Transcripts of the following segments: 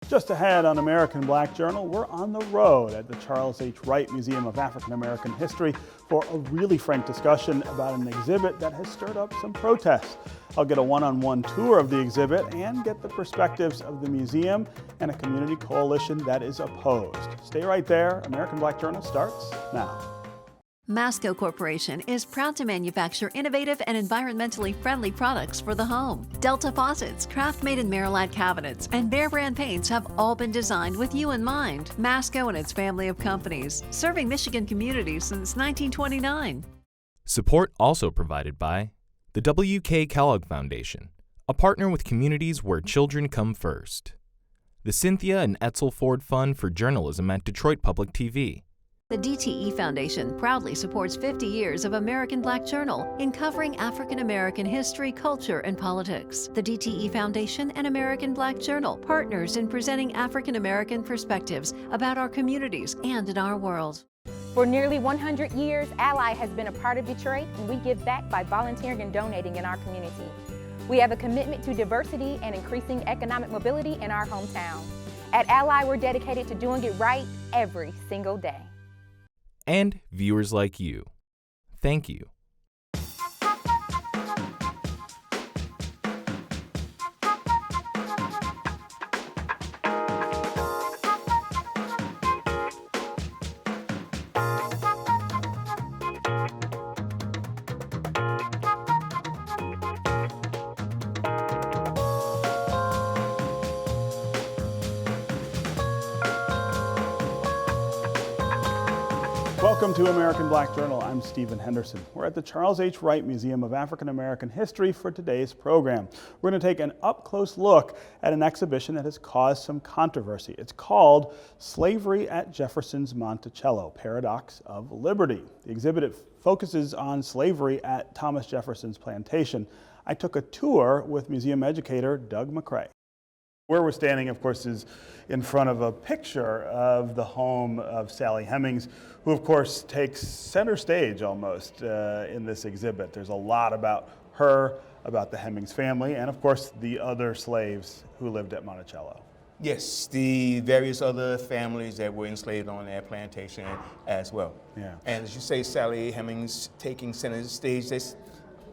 Just ahead on American Black Journal, we're on the road at the Charles H. Wright Museum of African American History for a really frank discussion about an exhibit that has stirred up some protests. I'll get a one-on-one tour of the exhibit and get the perspectives of the museum and a community coalition that is opposed. Stay right there. American Black Journal starts now. Masco Corporation is proud to manufacture innovative and environmentally friendly products for the home. Delta faucets, craft-made in Merillat cabinets, and Behr brand paints have all been designed with you in mind. Masco and its family of companies, serving Michigan communities since 1929. Support also provided by the W.K. Kellogg Foundation, a partner with communities where children come first. The Cynthia and Etzel Ford Fund for Journalism at Detroit Public TV. The DTE Foundation proudly supports 50 years of American Black Journal in covering African American history, culture, and politics. The DTE Foundation and American Black Journal, partners in presenting African American perspectives about our communities and in our world. For nearly 100 years, Ally has been a part of Detroit, and we give back by volunteering and donating in our community. We have a commitment to diversity and increasing economic mobility in our hometown. At Ally, we're dedicated to doing it right every single day. And viewers like you. Thank you. Welcome to American Black Journal. I'm Stephen Henderson. We're at the Charles H. Wright Museum of African American History for today's program. We're going to take an up-close look at an exhibition that has caused some controversy. It's called Slavery at Jefferson's Monticello, Paradox of Liberty. The exhibit focuses on slavery at Thomas Jefferson's plantation. I took a tour with museum educator Doug McCrae. Where we're standing, of course, is in front of a picture of the home of Sally Hemings, who, of course, takes center stage almost in this exhibit. There's a lot about her, about the Hemings family, and, of course, the other slaves who lived at Monticello. Yes, the various other families that were enslaved on that plantation as well. Yeah. And as you say, Sally Hemings taking center stage, as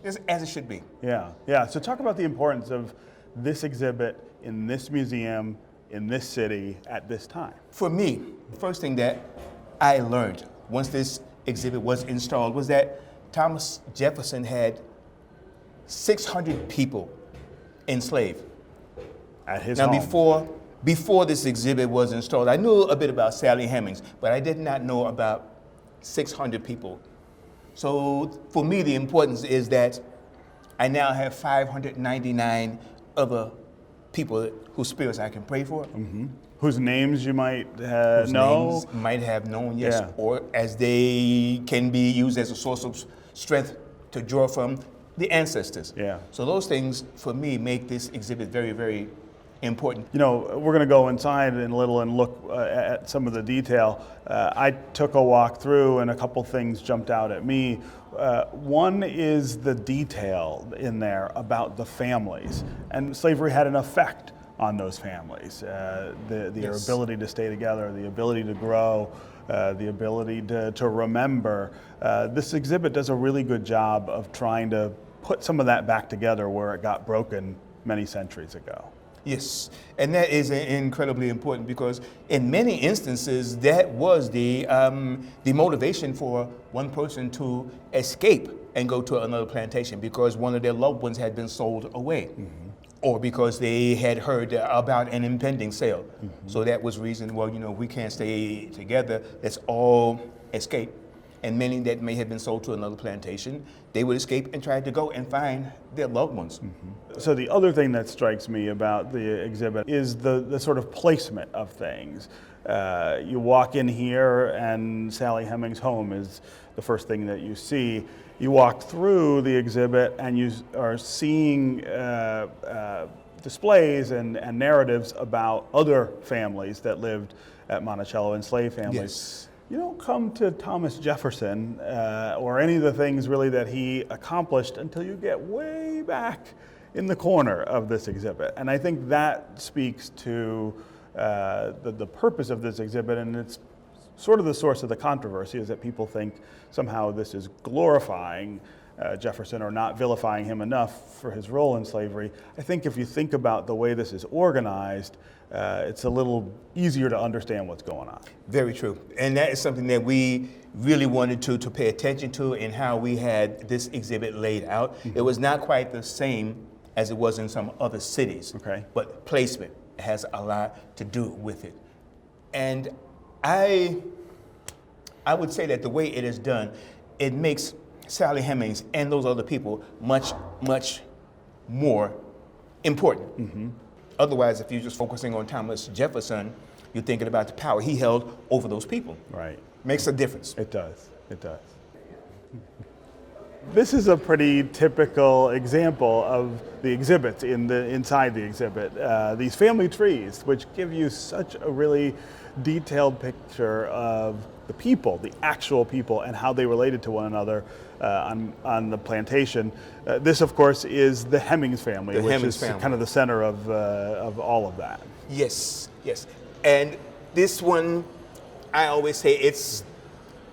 it should be. Yeah. So talk about the importance of this exhibit in this museum, in this city, at this time. For me, the first thing that I learned once this exhibit was installed was that Thomas Jefferson had 600 people enslaved. At his now, home. before this exhibit was installed, I knew a bit about Sally Hemings, but I did not know about 600 people. So for me, the importance is that I now have 599 other people whose spirits I can pray for. Mm-hmm. Whose names you might know? Names might have known, yes. Yeah. Or as they can be used as a source of strength to draw from the ancestors. Yeah. So those things, for me, make this exhibit very, very important. You know, we're going to go inside in a little and look at some of the detail. I took a walk through and a couple things jumped out at me. One is the detail in there about the families, and slavery had an effect on those families. Their Yes. ability to stay together, the ability to grow, the ability to remember. This exhibit does a really good job of trying to put some of that back together where it got broken many centuries ago. Yes, and that is incredibly important because in many instances that was the motivation for one person to escape and go to another plantation because one of their loved ones had been sold away. Mm-hmm. Or because they had heard about an impending sale. Mm-hmm. So that was reason, well, we can't stay together, let's all escape. And many that may have been sold to another plantation, they would escape and try to go and find their loved ones. Mm-hmm. So the other thing that strikes me about the exhibit is the sort of placement of things. You walk in here and Sally Hemings' home is the first thing that you see. You walk through the exhibit and you are seeing displays and narratives about other families that lived at Monticello, enslaved families. Yes. You don't come to Thomas Jefferson or any of the things really that he accomplished until you get way back in the corner of this exhibit. And I think that speaks to the purpose of this exhibit, and it's sort of the source of the controversy, is that people think somehow this is glorifying Jefferson or not vilifying him enough for his role in slavery. I think if you think about the way this is organized, it's a little easier to understand what's going on. Very true. And that is something that we really wanted to pay attention to in how we had this exhibit laid out. It was not quite the same as it was in some other cities, Okay. but placement has a lot to do with it. And I would say that the way it is done, it makes Sally Hemings and those other people much, much more important. Otherwise, if you're just focusing on Thomas Jefferson, you're thinking about the power he held over those people. Right. Makes a difference. It does. It does. This is a pretty typical example of the exhibits inside the exhibit. These family trees, which give you such a really detailed picture of the people, the actual people, and how they related to one another on the plantation. This, of course, is the Hemings family, The which Hemings is family. kind of the center of all of that. Yes, yes. And this one, I always say it's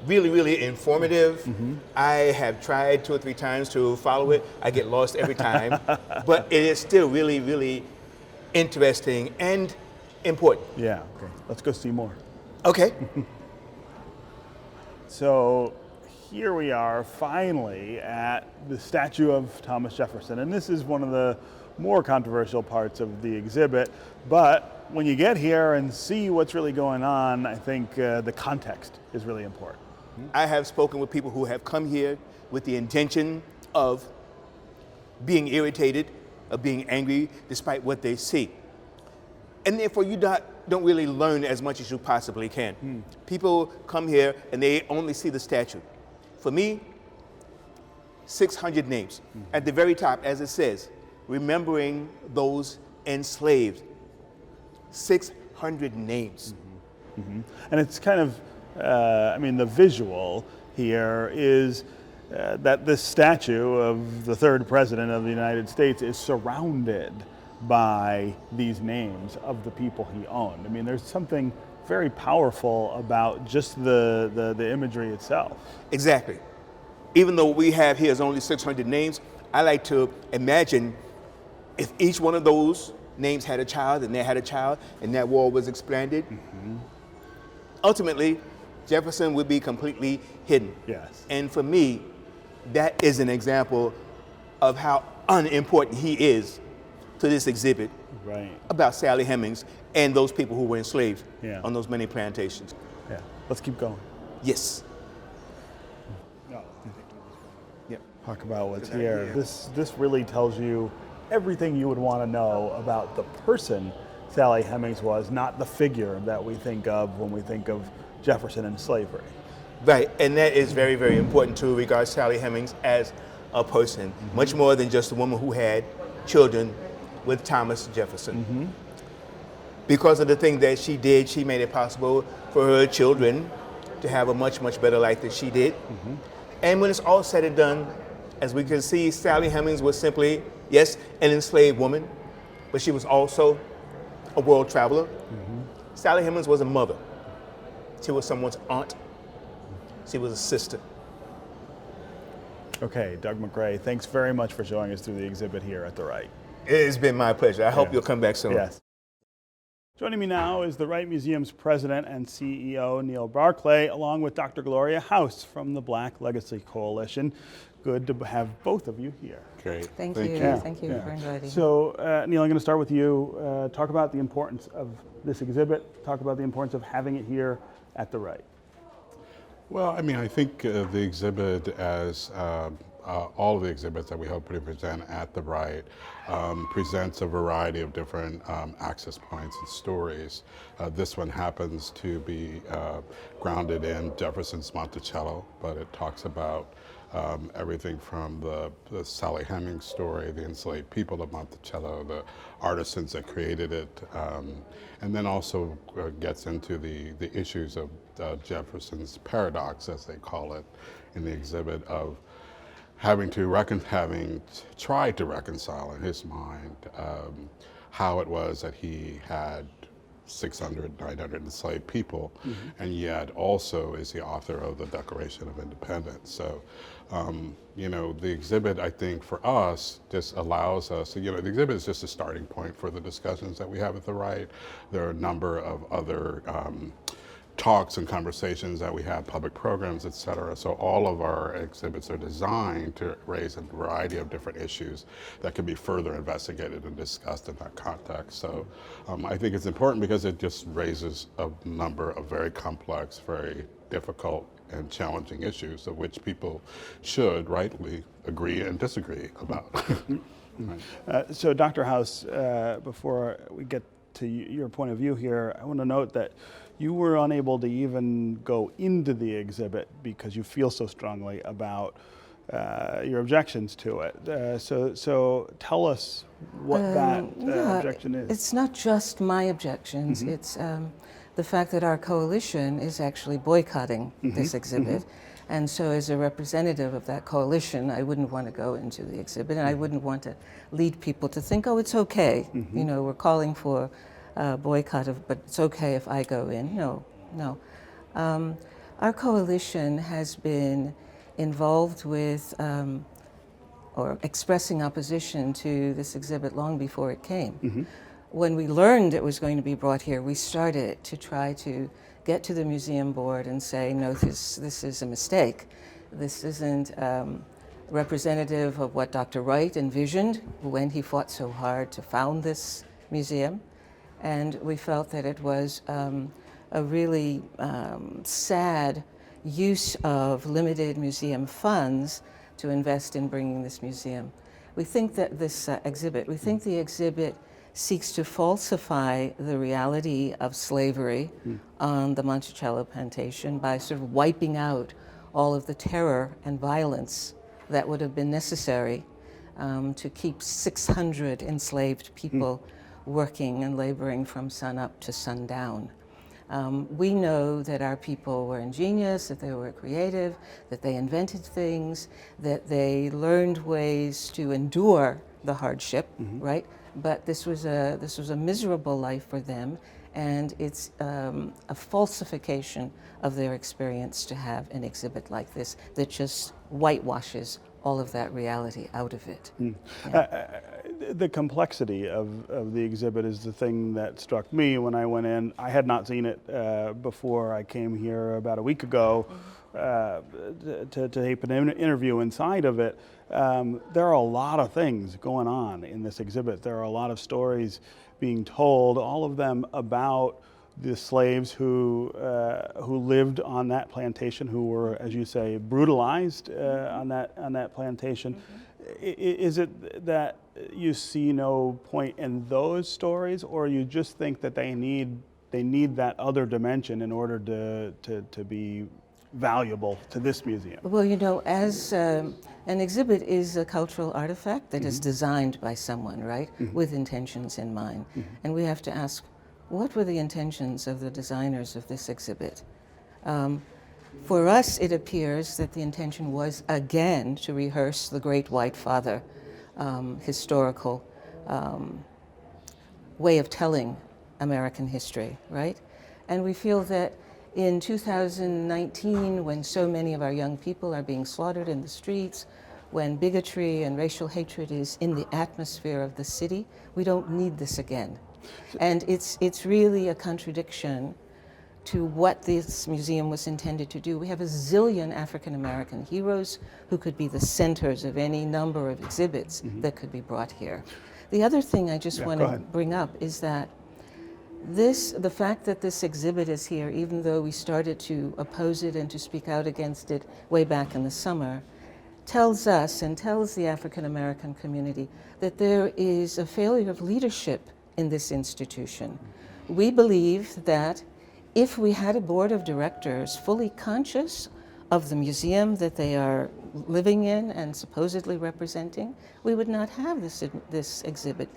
really, really informative. I have tried 2 or 3 times to follow it. I get lost every time. But it is still really, really interesting and important. Yeah, okay. Let's go see more. Okay. So here we are finally at the statue of Thomas Jefferson. And this is one of the more controversial parts of the exhibit. But when you get here and see what's really going on, I think the context is really important. I have spoken with people who have come here with the intention of being irritated, of being angry, despite what they see. And therefore, you don't really learn as much as you possibly can. People come here and they only see the statue. For me, 600 names. At the very top, as it says, remembering those enslaved. 600 names. And it's kind of, the visual here is that this statue of the 3rd president of the United States is surrounded by these names of the people he owned. I mean, there's something very powerful about just the imagery itself. Exactly. Even though what we have here is only 600 names, I like to imagine if each one of those names had a child and they had a child and that wall was expanded, ultimately, Jefferson would be completely hidden. Yes. And for me, that is an example of how unimportant he is to this exhibit Right. about Sally Hemings and those people who were enslaved Yeah. on those many plantations. Yeah. Let's keep going. Yes. Yep. Talk about what's here. This really tells you everything you would want to know about the person Sally Hemings was, not the figure that we think of when we think of Jefferson and slavery. Right, and that is very, very important to regard Sally Hemings as a person, much more than just a woman who had children with Thomas Jefferson. Because of the thing that she did, she made it possible for her children to have a much, much better life than she did. And when it's all said and done, as we can see, Sally Hemings was simply, yes, an enslaved woman, but she was also a world traveler. Sally Hemings was a mother. She was someone's aunt. She was a sister. Okay, Doug McRae, thanks very much for showing us through the exhibit here at the Wright. It has been my pleasure. I hope Yeah. you'll come back soon. Yes. Joining me now is the Wright Museum's president and CEO, Neil Barclay, along with Dr. Gloria House from the Black Legacy Coalition. Good to have both of you here. Great. Thank you. Yeah, Thank you yeah. for inviting me. So, Neil, I'm going to start with you. Talk about the importance of this exhibit. Talk about the importance of having it here at the Wright. Well, I think the exhibit, as all of the exhibits that we hope to present at the Wright, presents a variety of different access points and stories. This one happens to be grounded in Jefferson's Monticello, but it talks about everything from the Sally Hemings story, the enslaved people of Monticello, the artisans that created it, and then also gets into the issues of Jefferson's paradox, as they call it, in the exhibit, of having tried to reconcile in his mind how it was that he had 600, 900 enslaved people, and yet also is the author of the Declaration of Independence. So, you know, the exhibit, I think, for us, just allows us, you know, the exhibit is just a starting point for the discussions that we have at the Wright. There are a number of other talks and conversations that we have, public programs, et cetera. So all of our exhibits are designed to raise a variety of different issues that can be further investigated and discussed in that context. So I think it's important because it just raises a number of very complex, very difficult and challenging issues of which people should rightly agree and disagree about. Right. So Dr. House, before we get to your point of view here, I want to note that you were unable to even go into the exhibit because you feel so strongly about your objections to it. So tell us what that objection is. It's not just my objections, it's the fact that our coalition is actually boycotting this exhibit. And so as a representative of that coalition, I wouldn't want to go into the exhibit, and I wouldn't want to lead people to think, oh, it's okay. You know, we're calling for boycott of, but it's okay if I go in. No, no. Our coalition has been involved with or expressing opposition to this exhibit long before it came. When we learned it was going to be brought here, we started to try to get to the museum board and say, no, this is a mistake. This isn't representative of what Dr. Wright envisioned when he fought so hard to found this museum. And we felt that it was a really sad use of limited museum funds to invest in bringing this museum. We think that this exhibit, we think the exhibit seeks to falsify the reality of slavery on the Monticello plantation by sort of wiping out all of the terror and violence that would have been necessary to keep 600 enslaved people working and laboring from sun up to sundown. We know that our people were ingenious, that they were creative, that they invented things, that they learned ways to endure the hardship, right? But this was a miserable life for them, and it's a falsification of their experience to have an exhibit like this that just whitewashes all of that reality out of it. Yeah. The complexity of the exhibit is the thing that struck me when I went in. I had not seen it before I came here about a week ago to tape an interview inside of it. There are a lot of things going on in this exhibit. There are a lot of stories being told, all of them about the slaves who lived on that plantation, who were, as you say, brutalized on that plantation. Is it that you see no point in those stories, or you just think that they need that other dimension in order to be valuable to this museum? Well, you know, as an exhibit is a cultural artifact that is designed by someone, right, with intentions in mind. And we have to ask, what were the intentions of the designers of this exhibit? For us, it appears that the intention was, again, to rehearse the Great White Father historical way of telling American history, right? And we feel that in 2019, when so many of our young people are being slaughtered in the streets, when bigotry and racial hatred is in the atmosphere of the city, we don't need this again. And it's really a contradiction to what this museum was intended to do. We have a zillion African American heroes who could be the centers of any number of exhibits that could be brought here. The other thing I just want to bring up is that the fact that this exhibit is here, even though we started to oppose it and to speak out against it way back in the summer, tells us and tells the African American community that there is a failure of leadership in this institution. We believe that if we had a board of directors fully conscious of the museum that they are living in and supposedly representing, we would not have this exhibit.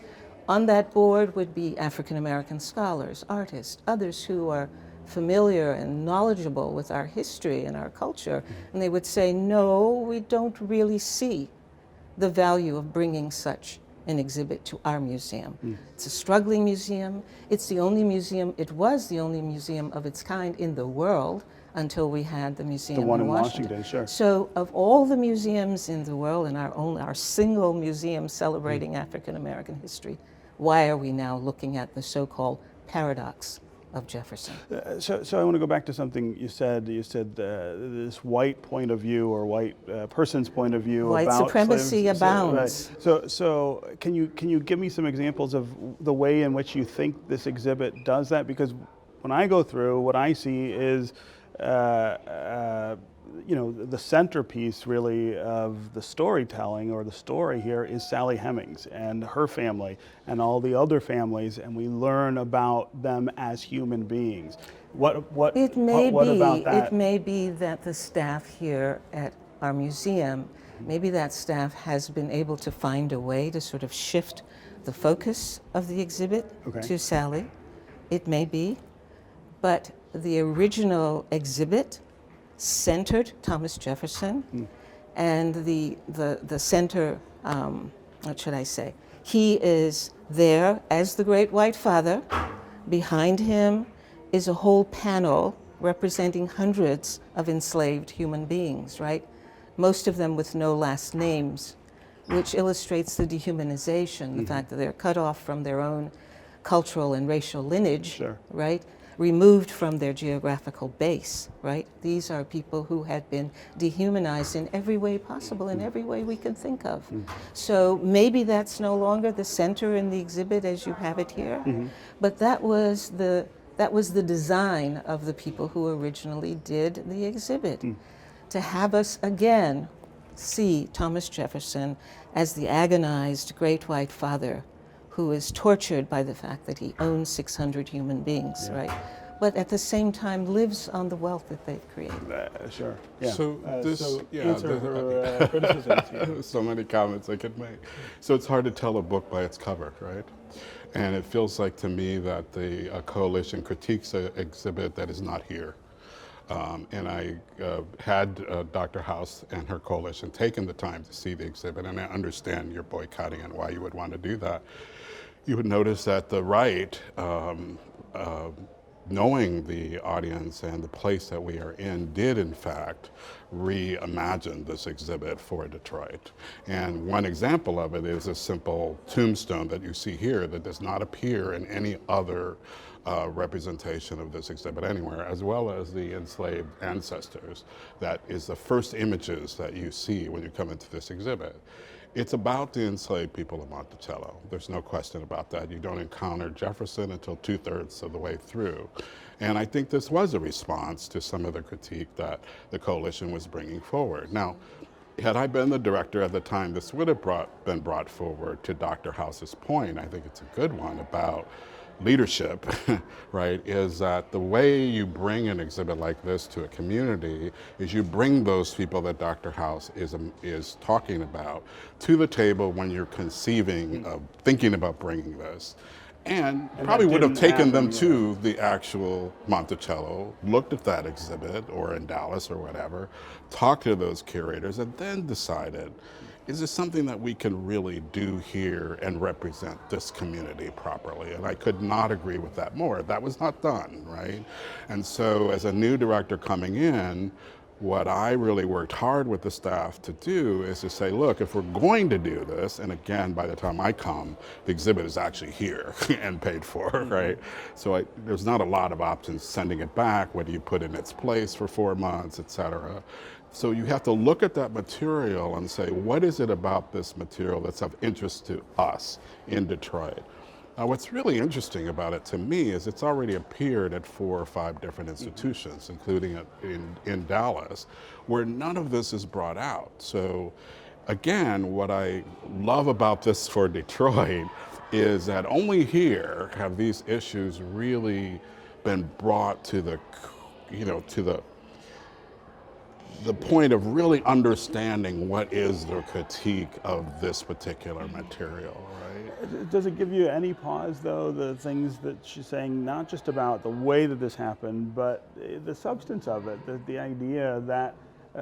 On that board would be African American scholars, artists, others who are familiar and knowledgeable with our history and our culture, and they would say, no, we don't really see the value of bringing such an exhibit to our museum. It's a struggling museum. It's the only museum, it was the only museum of its kind in the world until we had the museum The one in Washington. Washington, sure. So of all the museums in the world, and our single museum celebrating African American history, why are we now looking at the so-called paradox of Jefferson? So I want to go back to something you said. You said this white point of view, or white person's point of view, White about supremacy slaves. abounds. So can you give me some examples of the way in which you think this exhibit does that? Because when I go through, what I see is the centerpiece really of the storytelling, or the story here, is Sally Hemings and her family and all the other families, and we learn about them as human beings. What about that? It may be that the staff here at our museum, maybe that staff has been able to find a way to sort of shift the focus of the exhibit to Sally. It may be, but the original exhibit centered Thomas Jefferson, and the center, what should I say? He is there as the Great White Father. Behind him is a whole panel representing hundreds of enslaved human beings, right? Most of them with no last names, which illustrates the dehumanization, the fact that they're cut off from their own cultural and racial lineage, right? Removed from their geographical base, right? These are people who had been dehumanized in every way possible, in every way we can think of. So maybe that's no longer the center in the exhibit as you have it here, but that was the design of the people who originally did the exhibit, to have us again see Thomas Jefferson as the agonized Great White Father who is tortured by the fact that he owns 600 human beings, right? But at the same time lives on the wealth that they've created. Sure. Yeah. So answer her criticisms. So many comments I could make. So it's hard to tell a book by its cover, right? And it feels like to me that the coalition critiques an exhibit that is not here. And I had Dr. House and her coalition taken the time to see the exhibit, and I understand your boycotting and why you would want to do that. You would notice that the right, knowing the audience and the place that we are in, did in fact reimagine this exhibit for Detroit. And one example of it is a simple tombstone that you see here that does not appear in any other representation of this exhibit anywhere, as well as the enslaved ancestors. That is the first images that you see when you come into this exhibit. It's about the enslaved people of Monticello. There's no question about that. You don't encounter Jefferson until 2/3 of the way through. And I think this was a response to some of the critique that the coalition was bringing forward. Now, had I been the director at the time, this would have been brought forward. To Dr. House's point, I think it's a good one about leadership, right, is that the way you bring an exhibit like this to a community is you bring those people that Dr. House is talking about to the table when you're conceiving of thinking about bringing this. And probably would have taken them to the actual Monticello, looked at that exhibit, or in Dallas or whatever, talked to those curators, and then decided, is this something that we can really do here and represent this community properly? And I could not agree with that more. That was not done, right? And so as a new director coming in, what I really worked hard with the staff to do is to say, look, if we're going to do this, and again, by the time I come, the exhibit is actually here and paid for, right? So there's not a lot of options sending it back. What do you put in its place for 4 months, et cetera? So you have to look at that material and say, what is it about this material that's of interest to us in Detroit? What's really interesting about it to me is it's already appeared at 4 or 5 different institutions, including in Dallas, where none of this is brought out. So again, what I love about this for Detroit is that only here have these issues really been brought to the, to the point of really understanding what is the critique of this particular material, right? Does it give you any pause, though, the things that she's saying, not just about the way that this happened, but the substance of it, the idea that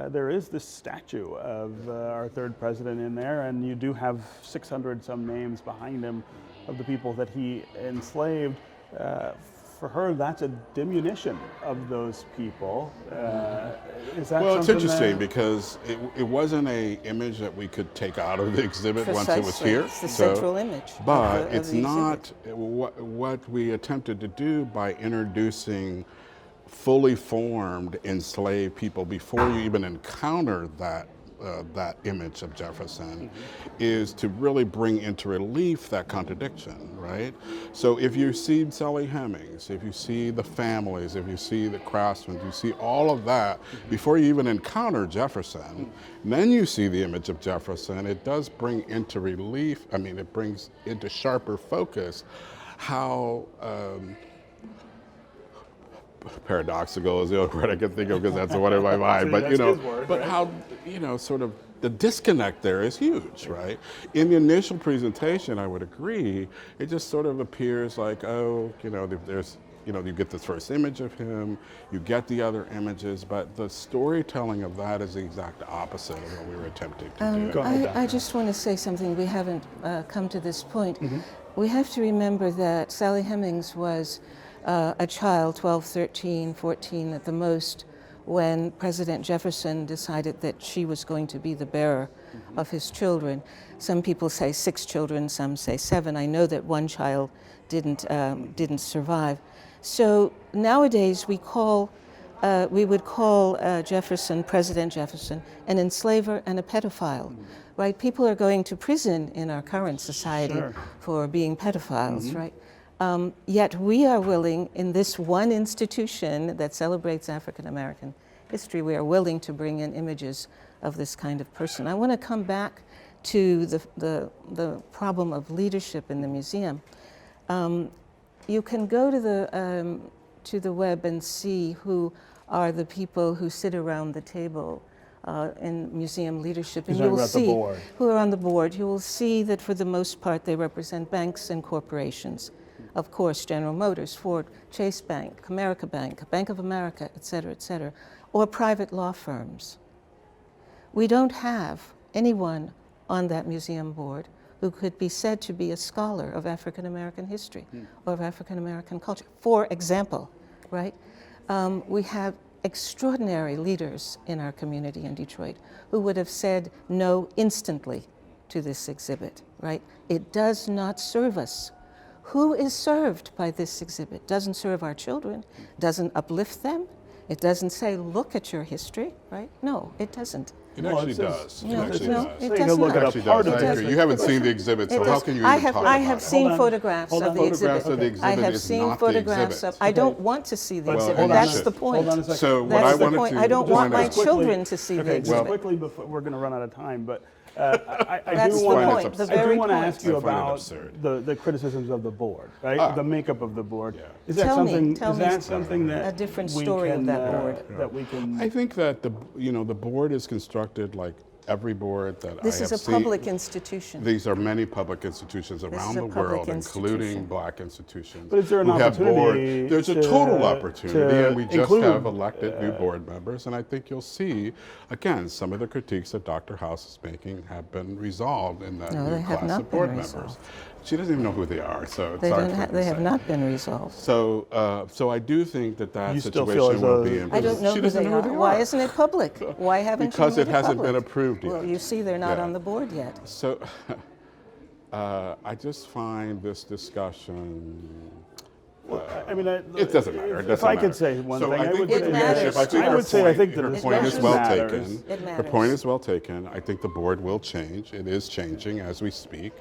there is this statue of our third president in there, and you do have 600 some names behind him of the people that he enslaved. For her, that's a diminution of those people. Is that Well, it's something interesting that, because it wasn't a image that we could take out of the exhibit once it was Precisely. here. It's the central image of But the it's exhibit. not what we attempted to do by introducing fully formed enslaved people before you even encounter that image of Jefferson, is to really bring into relief that contradiction, right? So if you see Sally Hemings, if you see the families, if you see the craftsmen, you see all of that before you even encounter Jefferson, and then you see the image of Jefferson, it does bring into relief, I mean, it brings into sharper focus how paradoxical is the only word I can think of because that's the one in my mind. But you know, but how, you know, sort of the disconnect there is huge, right? In the initial presentation, I would agree. It just sort of appears like, oh, you know, there's, you know, you get this first image of him, you get the other images, but the storytelling of that is the exact opposite of what we were attempting to do. I just want to say something. We haven't come to this point. We have to remember that Sally Hemings was a child, 12, 13, 14 at the most, when President Jefferson decided that she was going to be the bearer of his children. Some people say 6 children, some say 7. I know that one child didn't survive. So nowadays we would call Jefferson, President Jefferson, an enslaver and a pedophile, right? People are going to prison in our current society for being pedophiles, right? Yet we are willing, in this one institution that celebrates African American history, we are willing to bring in images of this kind of person. I want to come back to the problem of leadership in the museum. You can go to the web and see who are the people who sit around the table in museum leadership, and you will see who are on the board. You will see that for the most part they represent banks and corporations. Of course, General Motors, Ford, Chase Bank, Comerica Bank, Bank of America, et cetera, or private law firms. We don't have anyone on that museum board who could be said to be a scholar of African American history or of African American culture, for example, right? We have extraordinary leaders in our community in Detroit who would have said no instantly to this exhibit, right? It does not serve us. Who is served by this exhibit? Doesn't serve our children, doesn't uplift them. It doesn't say, look at your history, right? No, it doesn't. It actually does. No, It actually no, does. it So you does can look not. at a part of I it. agree. You haven't seen the exhibit, so It how does. can you I even have, talk I about have it? seen Hold on. photographs Hold of on. the exhibit. Photographs of the exhibit I have is seen not the photographs exhibit. of. I don't want to see the Well, exhibit. hold on. That's the Hold on a point. second. So what That's I the wanted point. to I don't want point my out- children to see the Okay, exhibit. just quickly, before we're going to run out of time, but I That's do the want point, the I very do want to point. ask you I find it about absurd. the criticisms of the board, right? The makeup of the board. Yeah. Is that Tell me something that a different we story of can, that board. that we can? I think that the board is constructed like every board that This I is have a seen. public institution. These are many public institutions is around a the public world, institution. including black institutions. But is there an who have opportunity board. There's a to- total opportunity, to and we just include, have elected new board members. And I think you'll see, again, some of the critiques that Dr. House is making have been resolved in that No, new they have class not of board been members. resolved. She doesn't even know who they are, so it's They, hard don't for ha- me to they have say. not been resolved. So I do think that You still situation feel as will though- be improved. I don't know She who doesn't they know are. who they Why are. isn't it public? Why haven't Because you it made hasn't public? been approved yet. Well, you see, they're not Yeah. on the board yet. So I just find this discussion. I mean, It doesn't matter. It If doesn't I matter. could say one So thing, I I think would It say matters. I think I her would say I point- think the her discussion point is well matters. taken. It Her matters. point is well taken. I think the board will change. It is changing as we speak.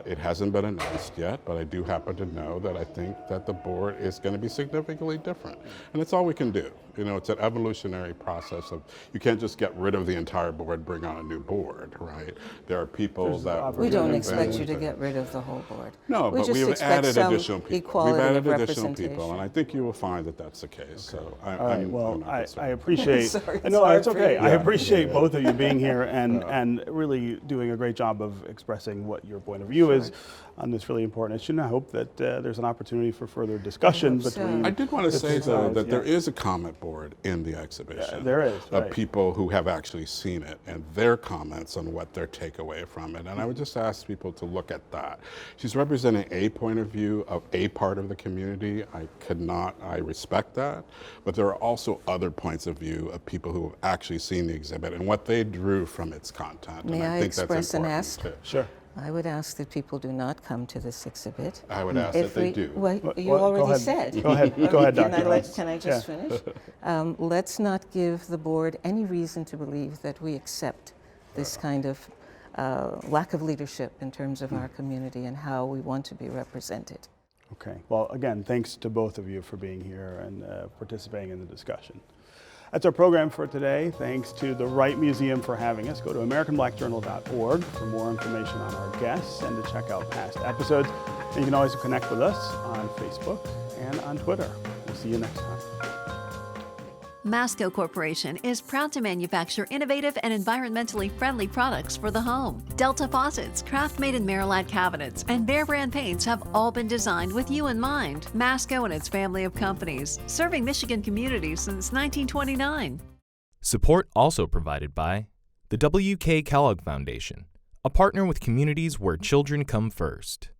It hasn't been announced yet, but I do happen to know that I think that the board is going to be significantly different. And that's all we can do. You know, it's an evolutionary process of, you can't just get rid of the entire board, bring on a new board, right? There are people that. We don't really expect been you to with get it. rid of the whole board. No, we but just we've expect added some additional people. equality We've added of need additional representation. people, and I think you will find that that's the case. So All right. I'm Well, not I concerned. appreciate. Sorry, it's no, hard it's for okay. you. I appreciate both of you being here and really doing a great job of expressing what your point of view is on this really important issue. And I hope that there's an opportunity for further discussion hope so. between. I did want to the say, two though, sides, that yeah. there is a comment board in the exhibition. There is, Of right. people who have actually seen it and their comments on what their takeaway from it. And I would just ask people to look at that. She's representing a point of view of a part of the community. I respect that. But there are also other points of view of people who have actually seen the exhibit and what they drew from its content. May and I think that's express an important, ask? too. Sure. I would ask that people do not come to this exhibit. I would ask that they do. Well, you Well, go already ahead. said. Go ahead. Go ahead, Can Dr. Ross. Can I just finish? Let's not give the board any reason to believe that we accept this kind of lack of leadership in terms of our community and how we want to be represented. Okay. Well, again, thanks to both of you for being here and participating in the discussion. That's our program for today. Thanks to the Wright Museum for having us. Go to AmericanBlackJournal.org for more information on our guests and to check out past episodes. And you can always connect with us on Facebook and on Twitter. We'll see you next time. Masco Corporation is proud to manufacture innovative and environmentally friendly products for the home. Delta faucets, craft-made in Merillat cabinets, and Behr brand paints have all been designed with you in mind. Masco and its family of companies, serving Michigan communities since 1929. Support also provided by the W.K. Kellogg Foundation, a partner with communities where children come first.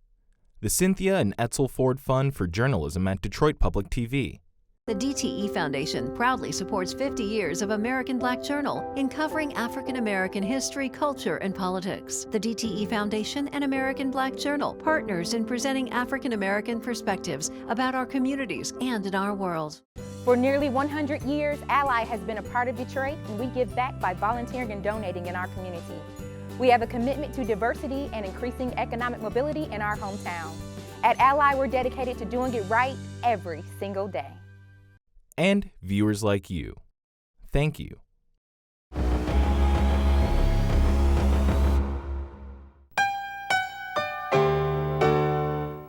The Cynthia and Etzel Ford Fund for Journalism at Detroit Public TV. The DTE Foundation proudly supports 50 years of American Black Journal in covering African American history, culture, and politics. The DTE Foundation and American Black Journal, partners in presenting African American perspectives about our communities and in our world. For nearly 100 years, Ally has been a part of Detroit, and we give back by volunteering and donating in our community. We have a commitment to diversity and increasing economic mobility in our hometown. At Ally, we're dedicated to doing it right every single day. And viewers like you. Thank you.